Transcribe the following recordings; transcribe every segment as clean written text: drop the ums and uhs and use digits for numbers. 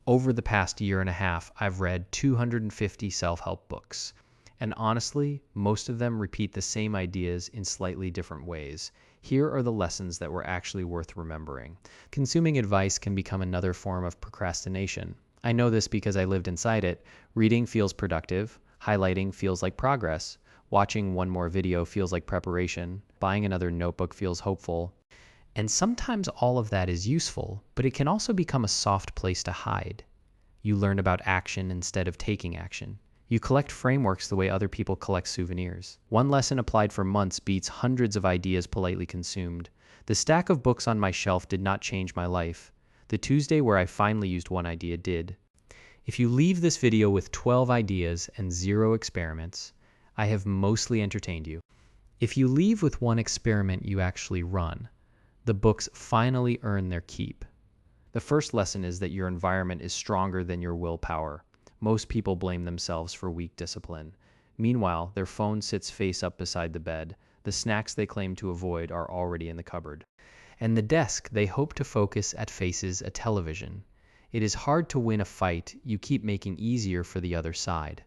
Over the past year and a half, I've read 250 self-help books. And honestly, most of them repeat the same ideas in slightly different ways. Here are the lessons that were actually worth remembering. Consuming advice can become another form of procrastination. I know this because I lived inside it. Reading feels productive. Highlighting feels like progress. Watching one more video feels like preparation. Buying another notebook feels hopeful. And sometimes all of that is useful, but it can also become a soft place to hide. You learn about action instead of taking action. You collect frameworks the way other people collect souvenirs. One lesson applied for months beats hundreds of ideas politely consumed. The stack of books on my shelf did not change my life. The Tuesday where I finally used one idea did. If you leave this video with 12 ideas and 0 experiments, I have mostly entertained you. If you leave with one experiment you actually run, the books finally earn their keep. The first lesson is that your environment is stronger than your willpower. Most people blame themselves for weak discipline. Meanwhile, their phone sits face up beside the bed. The snacks they claim to avoid are already in the cupboard. And the desk they hope to focus at faces a television. It is hard to win a fight you keep making easier for the other side.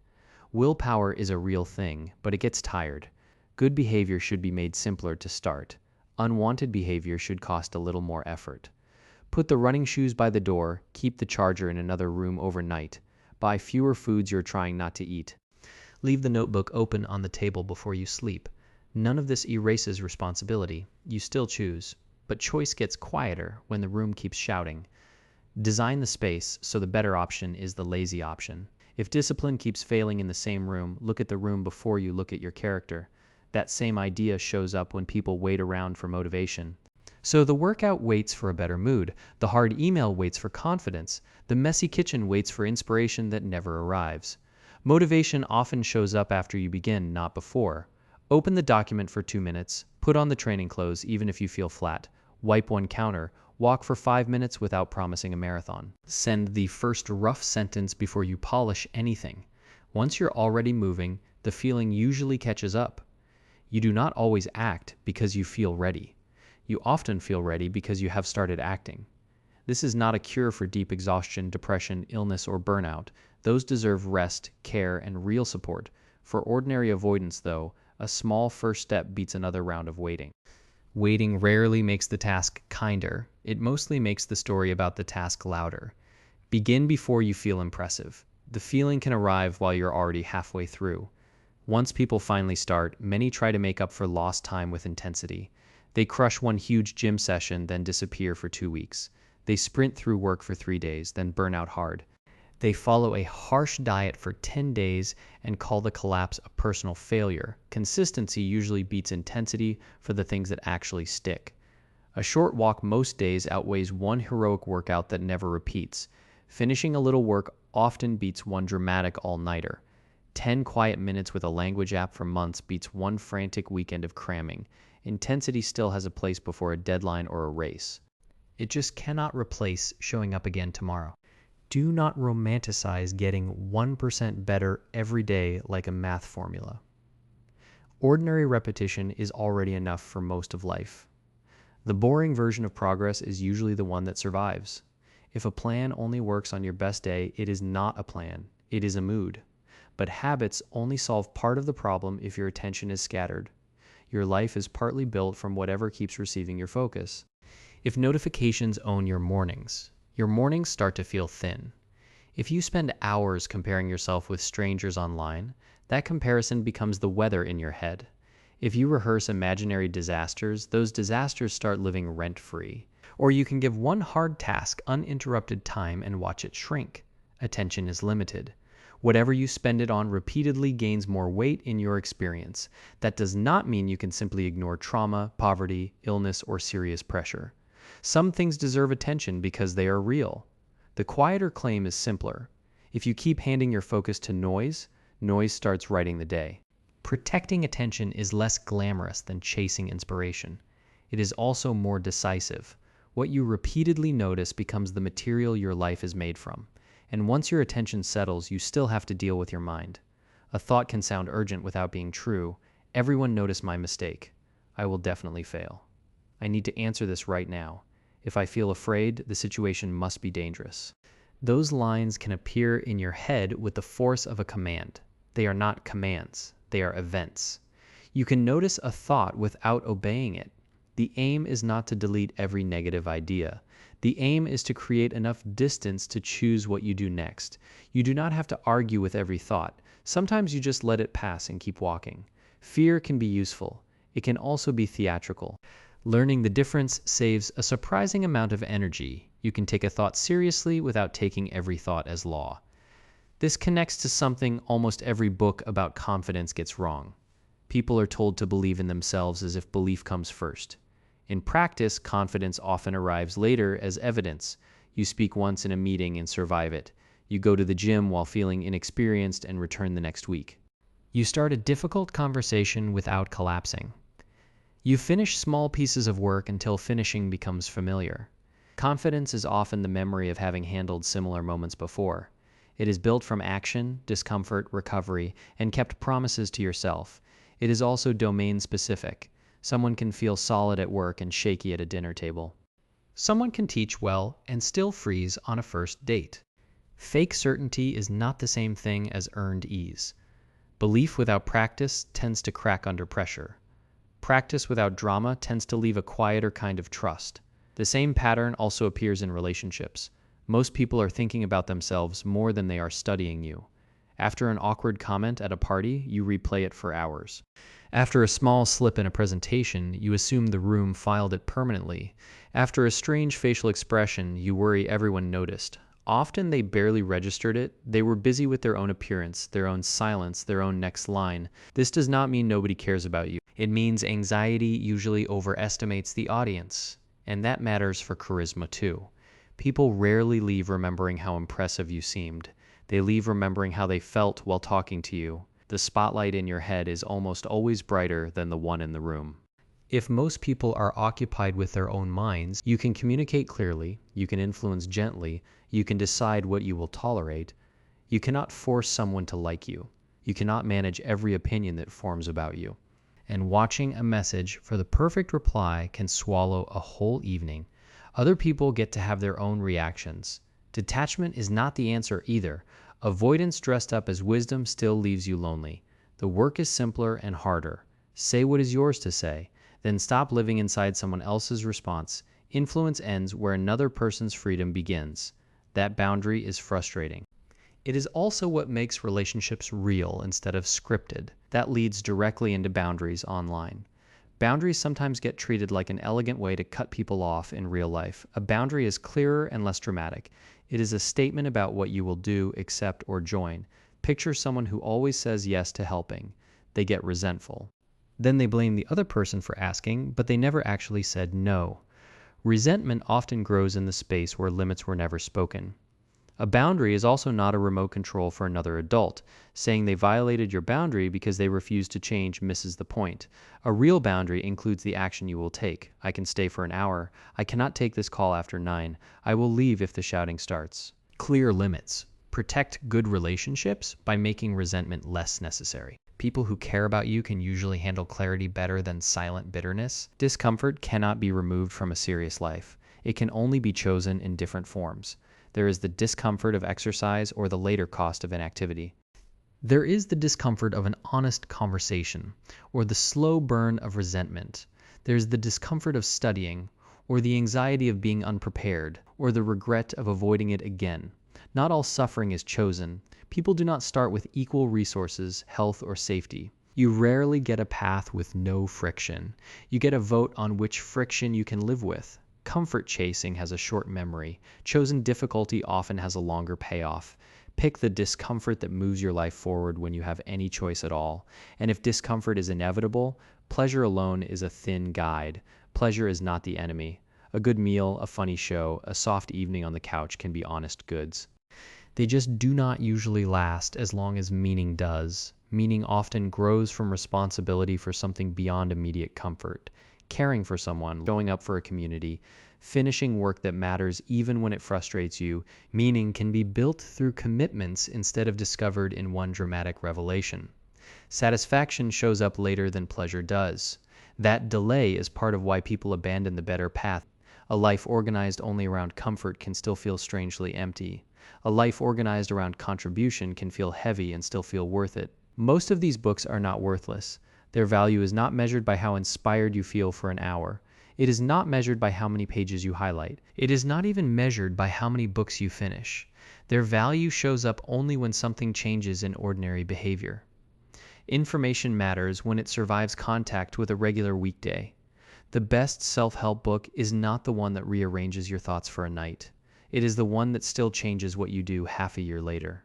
Willpower is a real thing, but it gets tired. Good behavior should be made simpler to start. Unwanted behavior should cost a little more effort. Put the running shoes by the door, keep the charger in another room overnight. Buy fewer foods you're trying not to eat. Leave the notebook open on the table before you sleep. None of this erases responsibility. You still choose, but choice gets quieter when the room keeps shouting. Design the space so the better option is the lazy option. If discipline keeps failing in the same room, look at the room before you look at your character. That same idea shows up when people wait around for motivation. So the workout waits for a better mood. The hard email waits for confidence. The messy kitchen waits for inspiration that never arrives. Motivation often shows up after you begin, not before. Open the document for 2 minutes. Put on the training clothes even if you feel flat. Wipe one counter. Walk for 5 minutes without promising a marathon. Send the first rough sentence before you polish anything. Once you're already moving, the feeling usually catches up. You do not always act because you feel ready. You often feel ready because you have started acting. This is not a cure for deep exhaustion, depression, illness, or burnout. Those deserve rest, care, and real support. For ordinary avoidance, though, a small first step beats another round of waiting. Waiting rarely makes the task kinder. It mostly makes the story about the task louder. Begin before you feel impressive. The feeling can arrive while you're already halfway through. Once people finally start, many try to make up for lost time with intensity. They crush one huge gym session, then disappear for 2 weeks. They sprint through work for 3 days, then burn out hard. They follow a harsh diet for 10 days and call the collapse a personal failure. Consistency usually beats intensity for the things that actually stick. A short walk most days outweighs one heroic workout that never repeats. Finishing a little work often beats one dramatic all-nighter. 10 quiet minutes with a language app for months beats one frantic weekend of cramming. Intensity still has a place before a deadline or a race. It just cannot replace showing up again tomorrow. Do not romanticize getting 1% better every day like a math formula. Ordinary repetition is already enough for most of life. The boring version of progress is usually the one that survives. If a plan only works on your best day, it is not a plan, it is a mood. But habits only solve part of the problem if your attention is scattered. Your life is partly built from whatever keeps receiving your focus. If notifications own your mornings start to feel thin. If you spend hours comparing yourself with strangers online, that comparison becomes the weather in your head. If you rehearse imaginary disasters, those disasters start living rent-free. Or you can give one hard task uninterrupted time and watch it shrink. Attention is limited. Whatever you spend it on repeatedly gains more weight in your experience. That does not mean you can simply ignore trauma, poverty, illness, or serious pressure. Some things deserve attention because they are real. The quieter claim is simpler. If you keep handing your focus to noise, noise starts writing the day. Protecting attention is less glamorous than chasing inspiration. It is also more decisive. What you repeatedly notice becomes the material your life is made from. And once your attention settles, you still have to deal with your mind. A thought can sound urgent without being true. Everyone noticed my mistake. I will definitely fail. I need to answer this right now. If I feel afraid, the situation must be dangerous. Those lines can appear in your head with the force of a command. They are not commands, they are events. You can notice a thought without obeying it. The aim is not to delete every negative idea. The aim is to create enough distance to choose what you do next. You do not have to argue with every thought. Sometimes you just let it pass and keep walking. Fear can be useful. It can also be theatrical. Learning the difference saves a surprising amount of energy. You can take a thought seriously without taking every thought as law. This connects to something almost every book about confidence gets wrong. People are told to believe in themselves as if belief comes first. In practice, confidence often arrives later as evidence. You speak once in a meeting and survive it. You go to the gym while feeling inexperienced and return the next week. You start a difficult conversation without collapsing. You finish small pieces of work until finishing becomes familiar. Confidence is often the memory of having handled similar moments before. It is built from action, discomfort, recovery, and kept promises to yourself. It is also domain-specific. Someone can feel solid at work and shaky at a dinner table. Someone can teach well and still freeze on a first date. Fake certainty is not the same thing as earned ease. Belief without practice tends to crack under pressure. Practice without drama tends to leave a quieter kind of trust. The same pattern also appears in relationships. Most people are thinking about themselves more than they are studying you. After an awkward comment at a party, you replay it for hours. After a small slip in a presentation, you assume the room filed it permanently. After a strange facial expression, you worry everyone noticed. Often they barely registered it. They were busy with their own appearance, their own silence, their own next line. This does not mean nobody cares about you. It means anxiety usually overestimates the audience. And that matters for charisma too. People rarely leave remembering how impressive you seemed. They leave remembering how they felt while talking to you. The spotlight in your head is almost always brighter than the one in the room. If most people are occupied with their own minds, you can communicate clearly, you can influence gently, you can decide what you will tolerate. You cannot force someone to like you. You cannot manage every opinion that forms about you. And watching a message for the perfect reply can swallow a whole evening. Other people get to have their own reactions. Detachment is not the answer either. Avoidance dressed up as wisdom still leaves you lonely. The work is simpler and harder. Say what is yours to say. Then stop living inside someone else's response. Influence ends where another person's freedom begins. That boundary is frustrating. It is also what makes relationships real instead of scripted. That leads directly into boundaries online. Boundaries sometimes get treated like an elegant way to cut people off in real life. A boundary is clearer and less dramatic. It is a statement about what you will do, accept, or join. Picture someone who always says yes to helping. They get resentful. Then they blame the other person for asking, but they never actually said no. Resentment often grows in the space where limits were never spoken. A boundary is also not a remote control for another adult. Saying they violated your boundary because they refused to change misses the point. A real boundary includes the action you will take. I can stay for an hour. I cannot take this call after 9. I will leave if the shouting starts. Clear limits. Protect good relationships by making resentment less necessary. People who care about you can usually handle clarity better than silent bitterness. Discomfort cannot be removed from a serious life. It can only be chosen in different forms. There is the discomfort of exercise or the later cost of inactivity. There is the discomfort of an honest conversation or the slow burn of resentment. There's the discomfort of studying or the anxiety of being unprepared or the regret of avoiding it again. Not all suffering is chosen. People do not start with equal resources, health, or safety. You rarely get a path with no friction. You get a vote on which friction you can live with. Comfort chasing has a short memory. Chosen difficulty often has a longer payoff. Pick the discomfort that moves your life forward when you have any choice at all. And if discomfort is inevitable, pleasure alone is a thin guide. Pleasure is not the enemy. A good meal, a funny show, a soft evening on the couch can be honest goods. They just do not usually last as long as meaning does. Meaning often grows from responsibility for something beyond immediate comfort. Caring for someone, showing up for a community, finishing work that matters even when it frustrates you. Meaning can be built through commitments instead of discovered in one dramatic revelation. Satisfaction shows up later than pleasure does. That delay is part of why people abandon the better path. A life organized only around comfort can still feel strangely empty. A life organized around contribution can feel heavy and still feel worth it. Most of these books are not worthless. Their value is not measured by how inspired you feel for an hour. It is not measured by how many pages you highlight. It is not even measured by how many books you finish. Their value shows up only when something changes in ordinary behavior. Information matters when it survives contact with a regular weekday. The best self-help book is not the one that rearranges your thoughts for a night. It is the one that still changes what you do half a year later.